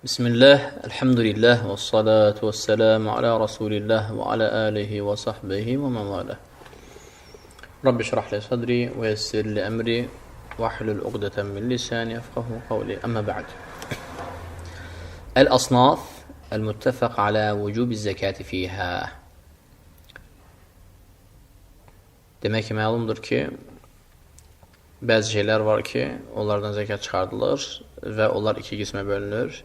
Bismillah, elhamdülillah, ve salatu ve selamu ala Resulillah ve ala alihi ve sahbihi ve men valah. Rabbi şrah li sadri ve yessir li emri ve ahlul uqdeten min lisani yefkahu kavli. Amma ba'd. El-asnaf el-muttefak ala vücubi zekati fiha. Demək ki, məlumdur ki, bəzi şeylər var ki, onlardan zəkat çıxardılır və onlar iki qismə bölünür.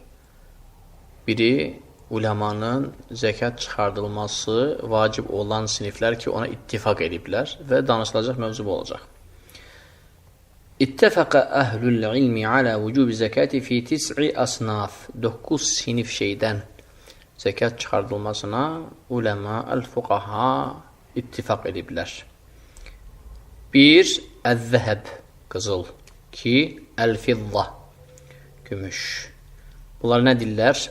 Biri, uləmanın zəkat çıxardılması vacib olan siniflər ki, ona ittifak ediblər və danışılacaq mövzu olacaq. İttəfəqə əhlül ilmi alə vücubi zəkati fi tis'i asnaf. 9 sinif şeydən zəkat çıxardılmasına uləma, əl-fuqaha ittifak ediblər. 1. Əz-zəhəb, qızıl. 2. Əl-fidda, gümüş. Bunlar nə dillər?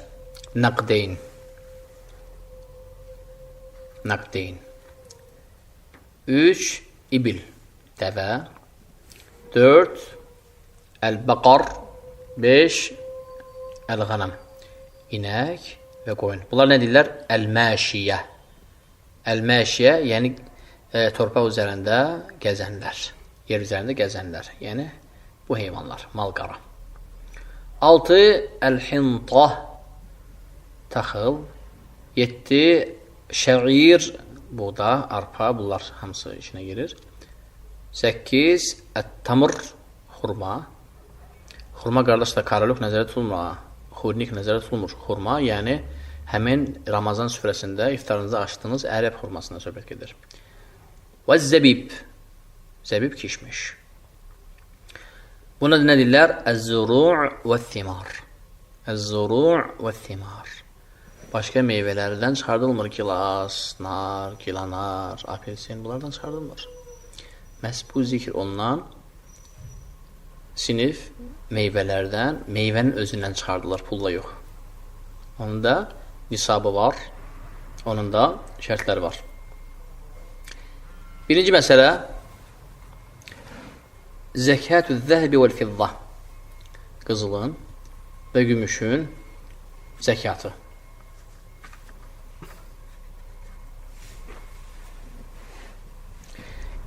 Naqdeyn. Naqdeyn. 3. İbil, dəvə. 4. Əl-bəqar. 5. Əl-ğanam, inək və qoyun. Bunlar nə dillər? Əl-məşiyə. Əl-məşiyə, yəni torpaq üzərində gəzənlər, yer üzərində gəzənlər, yəni bu heyvanlar, mal-qara. 6. Əl-hinta, taxıl. 7. Şəir, buğda, arpa, bunlar hamısı içinə girir. 8. Ət-tamr, xurma. Xurma, qardaşlar, karoluk nəzərə tutulmur, xurnik nəzərə tutulmur. Xurma, yəni həmin Ramazan süfrəsində iftarınızı açdığınız ərəb xurmasına söhbət gedir. Və zəbib, zəbib kişmiş. Buna nə deyirlər? Əz-zuru' və thimar. Əz-zuru' və thimar. Başqa meyvələrdən çıxardılmır. Gilas, nar, gilanar, apelsin, bunlardan çıxardılmır. Məhz bu zikr olunan sinif meyvələrdən, meyvənin özündən çıxardılır, pulla yox. Onun da nisabı var, onun da şərtləri var. Birinci məsələ, zəkatü zəhbi vəl-fidda, qızılın və gümüşün zəkatı.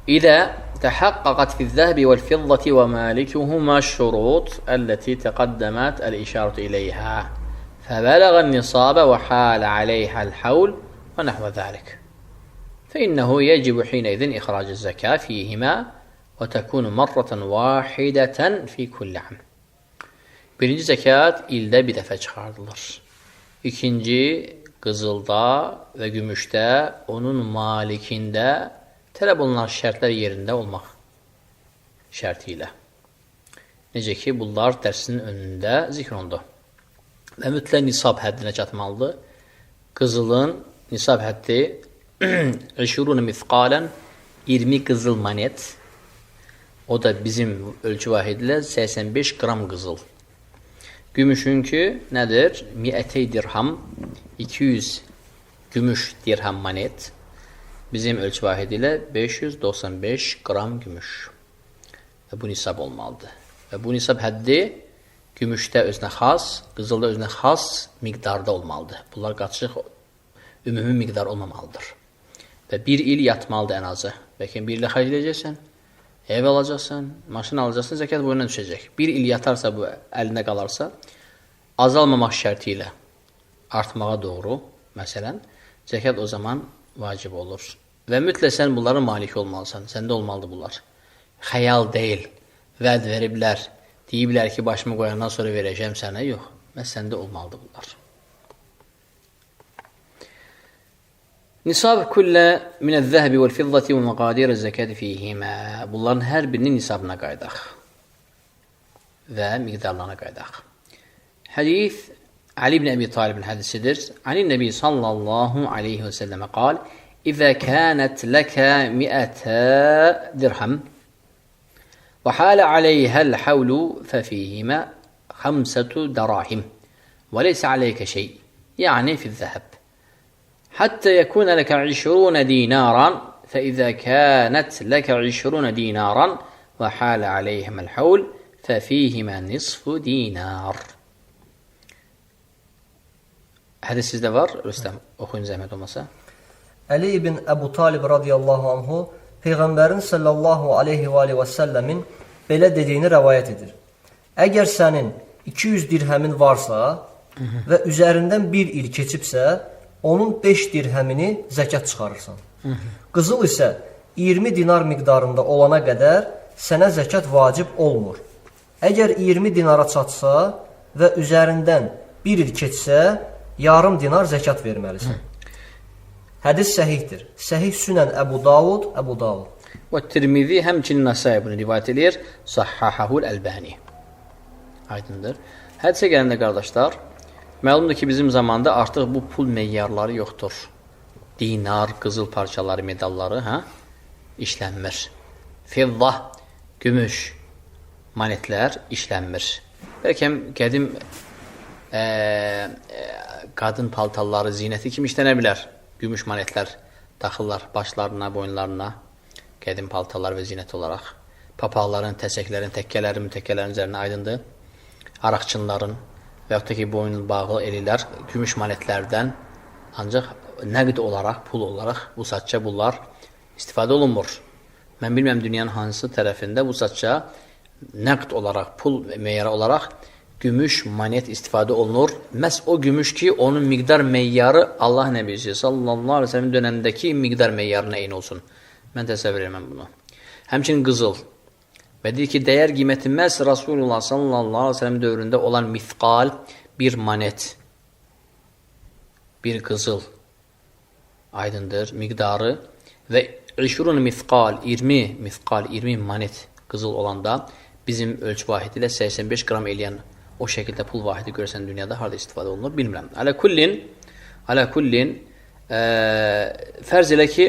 İdə təhaqqaqat fi-z-zəhbi vəl-fiddati və malikuhuma şurut əlləti təqaddəmət əl-işaratu iləyhə fəbələğən-nisabə və halə aleyhəl-havl və nəhvə zəlik. فإنه يجب حينئذ إخراج الزكاة فيهما وتكون مرة واحدة في كل عام. Birinci zəkat ildə bir dəfə çıxardılır. İkinci, qızılda və gümüşdə, onun malikində tələb olunan şərtlər yerində olmaq şərti ilə. Necə ki, bunlar dərsinin önündə zikr olundu. Və mütləq nisab həddinə çatmalıdır. Qızılın nisab həddi 20 mithqalən 20 qızıl manet, o da bizim ölçü vahidilə 85 qram qızıl. Gümüşünkü nədir? 100 dirham, 200 gümüş dirham manet, bizim ölçü vahidilə 595 qram gümüş. Və bu nisab olmalıdır. Və bu nisab həddi gümüşdə özünə xas, qızılda özünə xas miqdarda olmalıdır. Bunlar qaçıq ümumi miqdar olmamalıdır. Və bir il yatmalıdır ən azı. Bəlkə bir ilə xərc edəcəksən, ev alacaqsan, maşın alacaqsan, zəkat boyundan düşəcək. Bir il yatarsa, bu əlində qalarsa, azalmamaq şərti ilə artmağa doğru, məsələn, zəkat o zaman vacib olur. Və mütləq sən bunların malik olmalısan, səndə olmalıdır bunlar. Xəyal deyil, vəd veriblər, deyiblər ki, başımı qoyandan sonra verəcəm sənə, yox, səndə olmalıdır bunlar. Nisab kullə minəz-zəhbi vəl-fiddati və məqadir zəkati fihimə. Bunların hər birinin nisabına qaydaq və miqdarlarına qaydaq. Hədis Ali ibn Əbi Talibin hədisidir. Anin Nəbi sallallahu aleyhi və səlləmə qal: İzə kənət ləkə 100 dirham və halə aleyhəl havlu fəfihimə 5 darahim və leysə aleykə şey, yəni fiz-zəhəb. حتى يكون لك 20 دينارا فإذا كانت لك 20 دينارا وحال عليهما الحول ففيهما نصف دينار. Hədis sizdə var, Rüstəm, oxuyun zəhmət olmasa. Əli ibn Əbu Talib radiyallahu anhu Peyğəmbərin sallallahu aleyhi və səlləmin belə dediyini rəvayət edir. Əgər sənin 200 dirhəmin varsa və üzərindən bir il keçibsə, onun 5 dirhəmini zəkat çıxarırsan. Qızıl isə 20 dinar miqdarında olana qədər sənə zəkat vacib olmur. Əgər 20 dinara çatsa və üzərindən bir il keçsə, yarım dinar zəkat verməlisən. Hədis səhihdir. Səhih Sünən Əbu Davud. Və Tirmizi həmçinin Nəsai bunu rivayət edir. Sahhahul Əlbani. Aydındır. Hədisə gələndə qardaşlar, məlumdur ki, bizim zamanda artıq bu pul meyyarları yoxdur. Dinar, qızıl parçaları, medalları işlənmir. Fidda, gümüş, monetlər işlənmir. Bəlkə qədim qadın paltarları, zinəti kimi işlənə bilər. Gümüş monetlər taxırlar başlarına, boyunlarına, qədim paltarlar və zinət olaraq. Papaqların, təsəklərin, təkkələrin üzərinə aydındır. Araqçınların və yaxud da ki, boyun bağlı elilər gümüş monetlərdən ancaq nəqd olaraq, pul olaraq bu saatca bunlar istifadə olunmur. Mən bilməm dünyanın hansı tərəfində bu saatca nəqd olaraq, pul meyarı olaraq gümüş monet istifadə olunur. Məhz o gümüş ki, onun miqdar meyyarı Allah Nəbisi sallallahu aleyhi ve sellem dönəmindəki miqdar meyyarına eyni olsun. Mən təsəvvür edəm bunu. Həmçinin qızıl. Və deyir ki, dəyər qiyməti məhz Rasulullah sallallahu aleyhi ve sellem dövründə olan mithqal bir monet, bir qızıl aydındır, miqdarı və 20 mithqal, 20 monet qızıl olanda bizim ölçü vahidi ilə 85 qram eləyən o şəkildə pul vahidi görsən dünyada harada istifadə olunur, bilmirəm. Alə kullin fərz elə ki,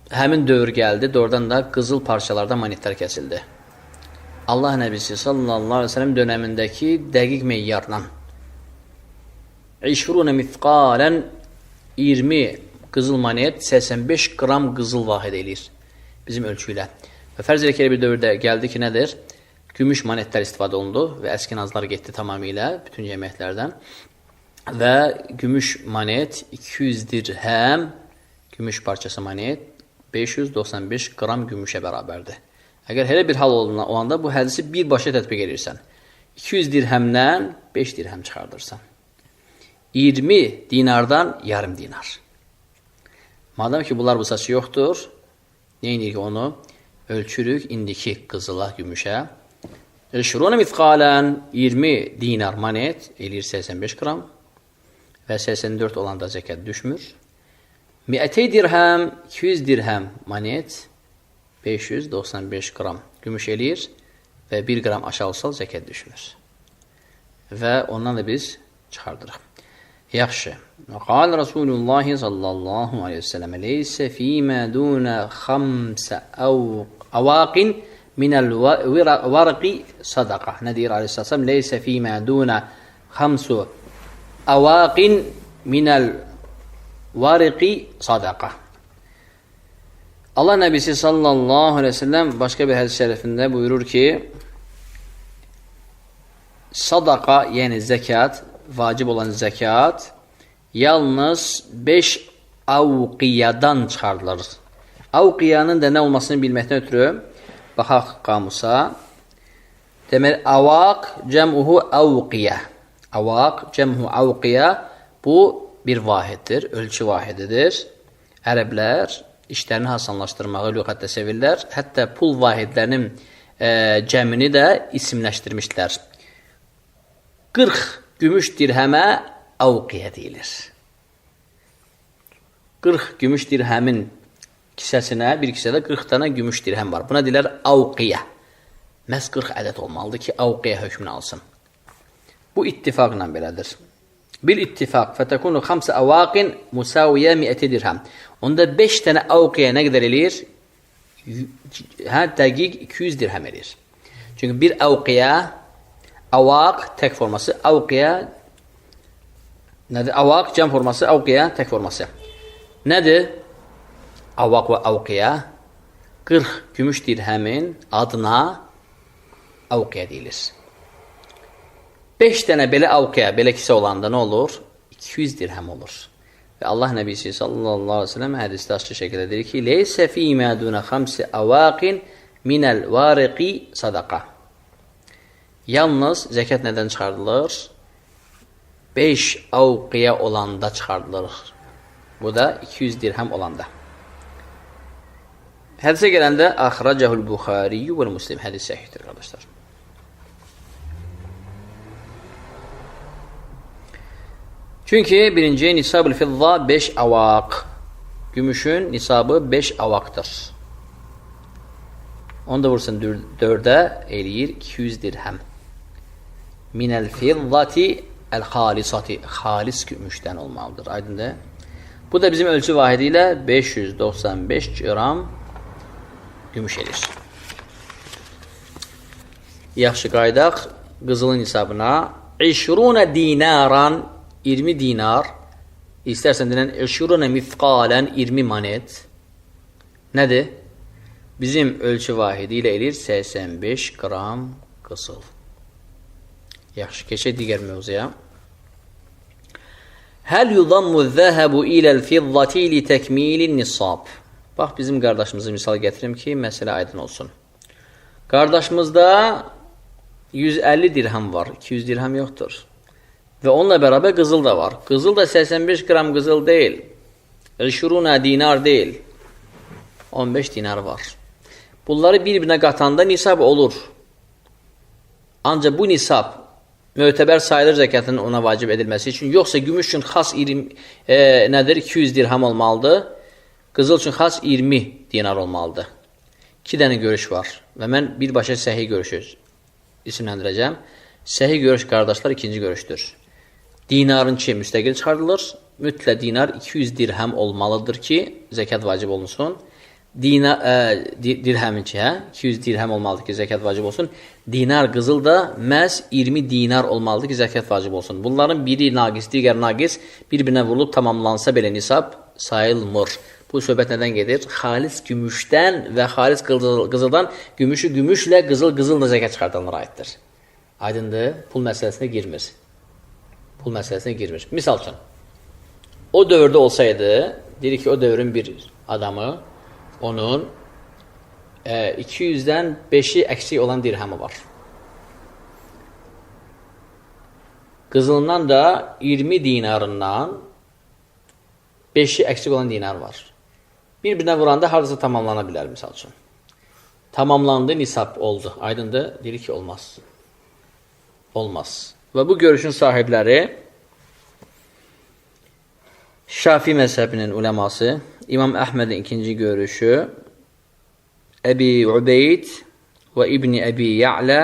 həmin dövr gəldi, doğrudan da qızıl parçalarda monetlər kəsildi. Allah Nəbisi sallallahu aleyhi ve sellem dönəmindəki dəqiq meyyarla 20 mithqalən 20 qızıl monet 85 qram qızıl vahid eləyir bizim ölçü ilə. Və fərz elə ki, bir dövrdə gəldi ki, nədir? Gümüş monetlər istifadə olundu və əskinazlar getdi tamamilə bütün cəmiyyətlərdən və gümüş monet 200 dirhəm, gümüş parçası monet 595 qram gümüşə bərabərdir. Əgər elə bir hal olanda bu hədisi birbaşa tətbiq edirsən. 200 dirhəmdən 5 dirhəm çıxardırsan. 20 dinardan yarım dinar. Madəm ki, bunlar bu saçı yoxdur, neyinik onu? Ölçürük indiki qızıla, gümüşə. 20 mithqalən 20 dinar monet eləyir 85 qram və 84 olanda zəkat düşmür. 200 dirhəm, 200 dirhəm monet 595 qram gümüş eləyir və 1 qram aşağı olsa zəkat düşmür. Və ondan da biz çıxardırıq. Yaxşı. Qal Rasulullah sallallahu aleyhi ve sellem leysə fīmə dūnə xamsə avaqin minəl varqi sadaqa. Nə deyir aleyhissalam? Leysə fīmə dūnə xamsu avaqin minəl varqi sadaqa. Allah Nəbisi sallallahu aleyhi ve sellem başqa bir hədis şərifində buyurur ki, sadaqa, yəni zəkat, vacib olan zəkat yalnız 5 avqiyadan çıxarılır. Avqiyanın da nə olmasını bilməkdən ötürü baxaq qamusa. Deməli, avaq cəm'uhu avqiyə. Avaq cəm'uhu avqiyə bu bir vahiddir, ölçü vahididir. Ərəblər işlərini hasanlaşdırmağı lüğətdə sevirlər. Hətta pul vahidlərinin cəmini də isimləşdirmişlər. 40 gümüş dirhəmə avqiyə deyilir. 40 gümüş dirhəmin kisəsinə, bir kisədə 40 dənə gümüş dirhəm var. Buna deyilər avqiyə. Məhz 40 ədəd olmalıdır ki, avqiyə hökmünü alsın. Bu ittifaqla belədir. Bil ittifaq fətəkunu 5 avaqin musaviyyə 100 dirhəm. Onda 5 dənə avqiyə nə qədər eləyir? Dəqiq 200 dirhəm eləyir. Çünki bir avqiyə, avaq tək forması, avqiyə nədir? Avaq cəm forması, avqiyə tək forması. Nədir? Avaq və avqiyə 40 gümüş dirhəmin adına avqiyə deyilir. 5 dənə belə avqiyə, belə kisə olanda nə olur? 200 dirhem olur. Və Allah Nəbisi sallallahu aleyhi ve sellem hədisdə açıq şəkildə deyir ki, leysə fîmə dunə xamsi əvaqin minəl variqi sadaqa. Yalnız zəkat nədən çıxardılır? 5 avqiyə olanda çıxardılır. Bu da 200 dirhem olanda. Hədisə gələndə axracəhul Buxariyyu və Müslim. Hədis səhihdir, qardaşlar. Çünki birinci nisab-ül fidda 5 avaq. Gümüşün nisabı 5 avaqdır. Onu da vursun 4'ə eləyir 200 dirhem. Minəl fiddati əl-xalisati. Xalis gümüşdən olmalıdır. Aydındır. Bu da bizim ölçü vahidi ilə 595 gram gümüş edir. Yaxşı qaydaq qızılın nisabına 20 dinaran 20 dinar, istərsən denən 20 mithqalən 20 manet nədir? Bizim ölçü vahidi ilə eləyir 85 qram qızıl. Yaxşı, keçək digər mövzuya. Həl yudammu zəhəbu iləl fiddati li təkmilin nisab. Bax, bizim qardaşımızı misal gətirim ki, məsələ aydın olsun. Qardaşımızda 150 dirhem var, 200 dirhem yoxdur. Və onunla bərabər qızıl da var. Qızıl da 85 qram qızıl deyil. 20 dinar deyil. 15 dinar var. Bunları bir-birinə qatanda nisab olur. Ancaq bu nisab mötəbər sayılır zəkatın ona vacib edilməsi üçün. Yoxsa gümüş üçün xas 200 dirhem olmalıdır. Qızıl üçün xas 20 dinar olmalıdır. 2 dənə görüş var. Və mən birbaşa səhih görüşü isimləndirəcəm. Səhih görüş, qardaşlar, ikinci görüşdür. Dinarın ki, müstəqil çıxardılır. Mütlə dinar 200 dirhem olmalıdır ki, zəkat vacib olunsun. Dirhemin ki, 200 dirhem olmalıdır ki, zəkat vacib olsun. Dinar qızıl da məhz 20 dinar olmalıdır ki, zəkat vacib olsun. Bunların biri naqis, digər naqis bir-birinə vurulub tamamlansa belə nisab sayılmır. Bu söhbət nədən gedir? Xalis gümüşdən və xalis qızıldan gümüşü gümüşlə, qızıl da zəkat çıxardılır aiddir. Aydındır, pul məsələsinə girmir. Pul məsələsinə girmir. Misal üçün, o dövrdə olsaydı, dedik ki, o dövrün bir adamı, onun 200-dən 5'i əksik olan dirhəmi var. Qızılından da 20 dinarından 5'i əksik olan dinar var. Bir-birinə vuranda haradasa tamamlana bilər, misal üçün. Tamamlandı, nisab oldu. Aydındır, dedik ki, olmaz. Olmaz. Və bu görüşün sahibləri Şafi məzhəbinin uləması, İmam Əhmədin ikinci görüşü, Əbi Ubeyd və İbni Əbi Ya'lə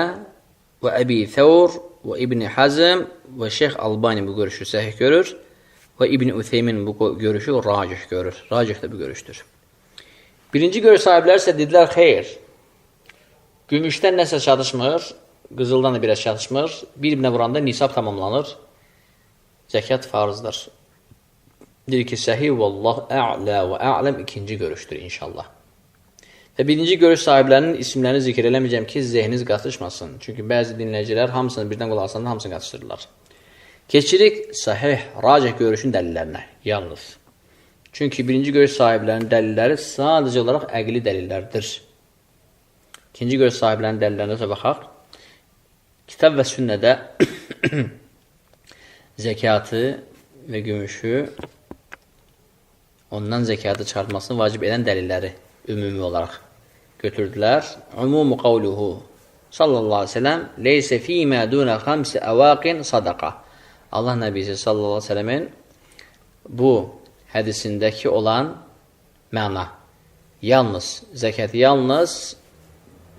və Əbi Thawr və İbni Hazm və Şeyx Albani bu görüşü səhih görür və İbni Ütheymin bu görüşü racih görür. Racih də bu görüşdür. Birinci görüş sahibləri isə dedilər, xeyr, gümüşdən nəsə çatışmır, qızıldan da biraz çatışmır, bir-birinə vuranda nisab tamamlanır, zəkat farzdır. Deyir ki, səhih vallahu a'la və a'ləm ikinci görüşdür inşallah. Və birinci görüş sahiblərinin isimlərini zikr eləməyəcəm ki, zehniniz qatışmasın. Çünki bəzi dinləyicilər hamısını birdən qulaq asanda hamısını qatışdırırlar. Keçirik səhih, racih görüşün dəlillərinə, yalnız. Çünki birinci görüş sahiblərinin dəlilləri sadəcə olaraq əqli dəlillərdir. İkinci görüş sahiblərinin dəlillərinə isə baxaq. Kitab və sünnədə zəkatı və gümüşü ondan zəkatı çıxartmasını vacib edən dəlilləri ümumi olaraq götürdülər. Umumu qavluhu sallallahu aleyhi ve sellem leysə fîmə dunə xamsi əvaqin sadaqa. Allah Nəbisi sallallahu aleyhi ve sellemin bu hədisindəki olan məna yalnız, zəkəti yalnız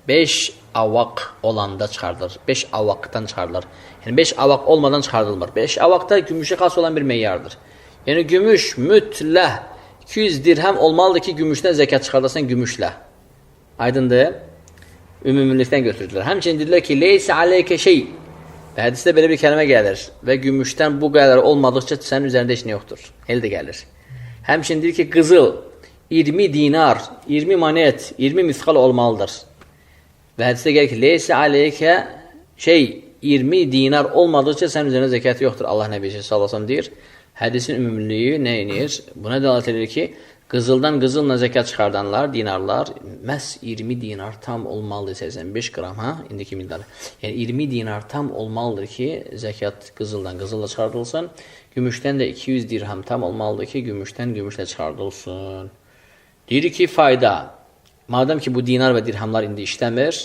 5 avaq olanda çıxardılır. 5 avaqdan çıxardılır. Yəni 5 avaq olmadan çıxardılmır. 5 avaq da gümüşə xas olan bir meyyardır. Yəni gümüş mütləh 200 dirhem olmalıdır ki, gümüşdən zəkat çıxardasan gümüşlə. Aydındır? Ümumilikdən götürdülər. Həmçinin dedilər ki, leysə aleykə şey. Və hədisdə belə bir kəlmə gəlir. Və gümüşdən bu qədər olmadıqca sənin üzərində heç nə yoxdur. El də gəlir. Həmçinin deyir ki, qızıl 20 dinar, 20 manet, 20 misqal olmalıdır. Və hədisdə gəlir ki, leysə aleykə şey 20 dinar olmadıqca sənin üzərində zəkat yoxdur. Allah Nəbisi sallallahu əleyhi və səlləm deyir. Hədisin ümumiliyi nə edir? Buna dəlalət edir ki, qızıldan qızılla zəkat çıxardanlar, dinarlar, məhz 20 dinar tam olmalıdır 85 qram, ha? İndiki miqdarı. Yəni 20 dinar tam olmalıdır ki, zəkat qızıldan qızılla çıxardılsın. Gümüşdən də 200 dirham tam olmalıdır ki, gümüşdən gümüşlə çıxardılsın. Deyir ki, fayda. Madəm ki, bu dinar və dirhamlar indi işləmir,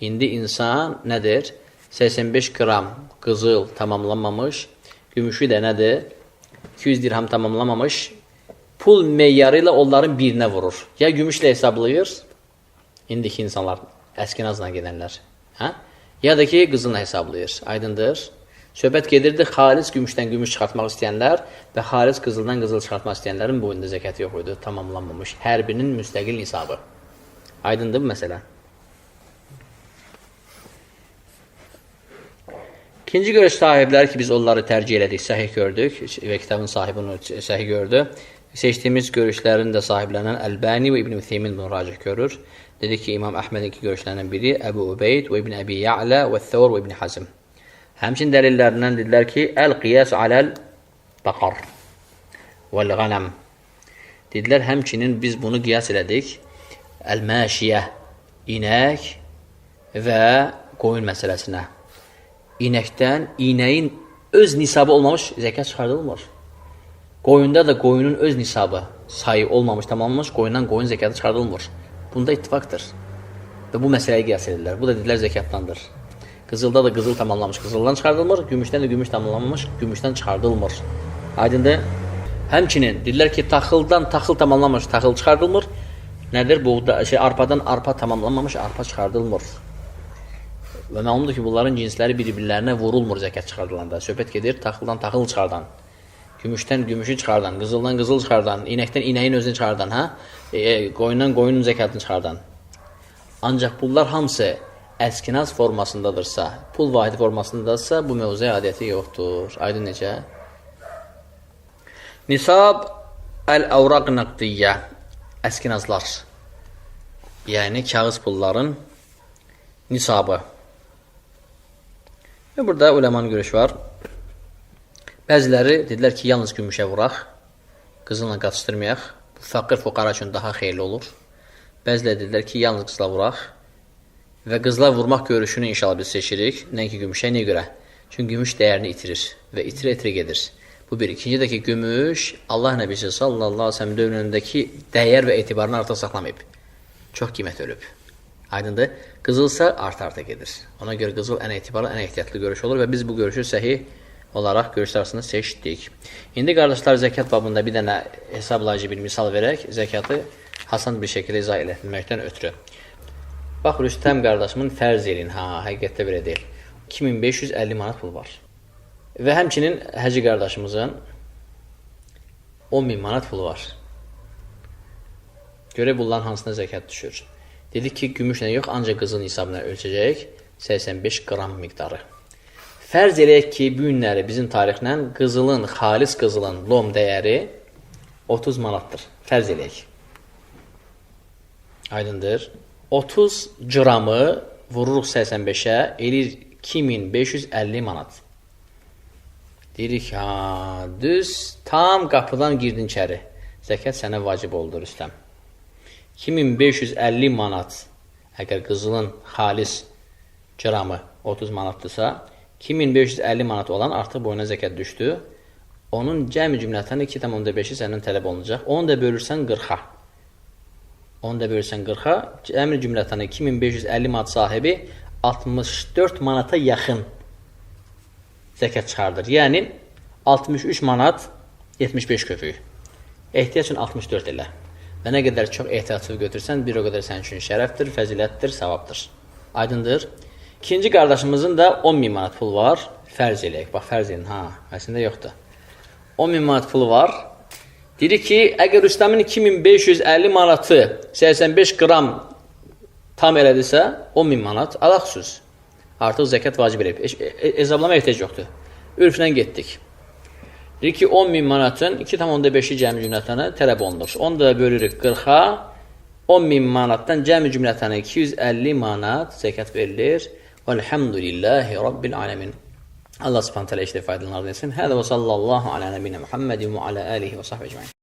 indi insan nədir? 85 qram qızıl tamamlanmamış, gümüşü də nədir? 200 dirham tamamlamamış, pul meyyarı ilə onların birinə vurur. Ya gümüşlə hesablayır, indiki insanlar, əskinazla gedənlər, hə? Ya da ki, qızılla hesablayır. Aydındır. Söhbət gedirdi, xalis gümüşdən gümüş çıxartmaq istəyənlər və xalis qızıldan qızıl çıxartmaq istəyənlərin boyunda zəkat yox idi, tamamlanmamış. Hər birinin müstəqil nisabı. Aydındır bu məsələ. İkinci görüş sahibləri ki, biz onları tərcih elədik, səhih gördük və kitabın sahibi onu səhih gördü. Seçdiyimiz görüşlərin də sahiblənən Əlbani və İbn Ütheymin bunu racih görür. Dedik ki, İmam Əhmədin iki görüşlərindən biri Əbu Ubeyd və İbn Əbi Ya'lə və Thawr və İbn Hazm. Həmçin dəlillərindən dedilər ki, Əl-qiyas aləl-baqar vəl-qanəm. Dedilər, həmçinin biz bunu qiyas elədik. Əl-məşiyə, inək və qoyun məsələsinə. İnəkdən, inəyin öz nisabı olmamış zəkat çıxardılmır. Qoyunda da qoyunun öz nisabı sayı olmamış, tamamlanmış, qoyundan qoyun zəkatı çıxardılmır. Bunda ittifaqdır. Və bu məsələyə qiyas edirlər. Bu da dedilər zəkatdandır. Qızılda da qızıl tamamlanmış, qızıldan çıxardılmır. Gümüşdən də gümüş tamamlanmış, gümüşdən çıxardılmır. Aydındır. Həmçinin dedilər ki, taxıldan taxıl tamamlanmış, taxıl çıxardılmır. Nədir? Arpadan arpa tamamlanmamış, arpa çıxardılmır. Və məlumdur ki, bunların cinsləri bir-birlərinə vurulmur zəkat çıxardılanda. Söhbət gedir, taxıldan taxıl çıxardan, gümüşdən gümüşü çıxardan, qızıldan qızıl çıxardan, inəkdən inəyin özünü çıxardan, qoyundan qoyunun zəkatını çıxardan. Ancaq bunlar hamısı əskinaz formasındadırsa, pul vahidi formasındadırsa, bu mövzuya adiyyəti yoxdur. Aydın necə? Nisab əl-əvraq nəqdiyyə, əskinazlar, yəni kağız pulların nisabı. Və burada uləmanın görüşü var. Bəziləri dedilər ki, yalnız gümüşə vuraq, qızılla qatışdırmayaq. Bu, fəqir fuqara üçün daha xeyirli olur. Bəziləri dedilər ki, yalnız qızla vuraq və qızla vurmaq görüşünü inşallah biz seçirik. Nəinki gümüşə, niyə görə? Çünki gümüş dəyərini itirir və itirə-itirə gedir. Bu bir. İkinci də ki, gümüş Allah Nəbisi sallallahu aleyhi ve sellem dövründəki dəyər və etibarını artıq saxlamayıb. Çox qiymət ölüb. Aydındır. Qızılsa arta-arta gedir. Ona görə qızıl ən etibarlı, ən ehtiyatlı görüş olur və biz bu görüşü səhih olaraq görüşlər arasında seçdik. İndi qardaşlar, zəkat babında bir dənə hesablayıcı bir misal verək, zəkatı hasan bir şəkildə izah etməkdən ötürü. Bax, Rüstəm qardaşımın fərz elin, həqiqətdə belə deyil. 2550 manat pul var. Və həmçinin Həci qardaşımızın 10.000 manat pulu var. Görək bunların hansına zəkat düşür. Dedik ki, gümüşlə yox, ancaq qızıl nisabına ölçəcək 85 qram miqdarı. Fərz eləyək ki, bu günləri bizim tarixlə qızılın, xalis qızılın lom dəyəri 30 manatdır. Fərz eləyək. Aydındır. 30 qramı vururuq 85-ə, eləyir 2550 manat. Deyirik, düz, tam qapıdan girdin içəri. Zəkat sənə vacib oldu, Rüstəm. 2550 manat, əgər qızılın xalis qramı 30 manatdırsa, 2550 manat olan artıq boyuna zəkat düşdü. Onun cəmi cümlətən 2,5-i səndən tələb olunacaq. Onu da bölürsən 40-a. Onu da bölürsən 40-a. Cəmi cümlətən 2550 manat sahibi 64 manata yaxın zəkat çıxardır. Yəni 63 manat 75 köpük. Ehtiyac üçün 64 elə. Və nə qədər çox ehtiyatlı götürsən, bir o qədər sənin üçün şərəfdir, fəzilətdir, savabdır. Aydındır. İkinci qardaşımızın da 10.000 manat pul var. Fərz eləyək. Bax, fərz eləyin. Əslində yoxdur. 10.000 manat pulu var. Dedik ki, əgər Rüstəmin 2550 manatı 85 qram tam elədirsə, 10.000 manat alaq söz. Artıq zəkat vacib eləyib. Hesablama ehtiyac yoxdur. Ürflə getdik. Dedik ki, 10.000 manatın 2,5-i cəmi cümlətənə tələb olunur. Onu da bölürük 40-a. 10.000 manatdan cəmi cümlətənə 250 manat zəkat verilir. Velhamdülillahi Rabbil aləmin. Allah subhanahu teala işte faydalanır desin. Hâzâ ve sallallahu ala nebine Muhammedin ve ala alihi ve sahbihi ecmaîn.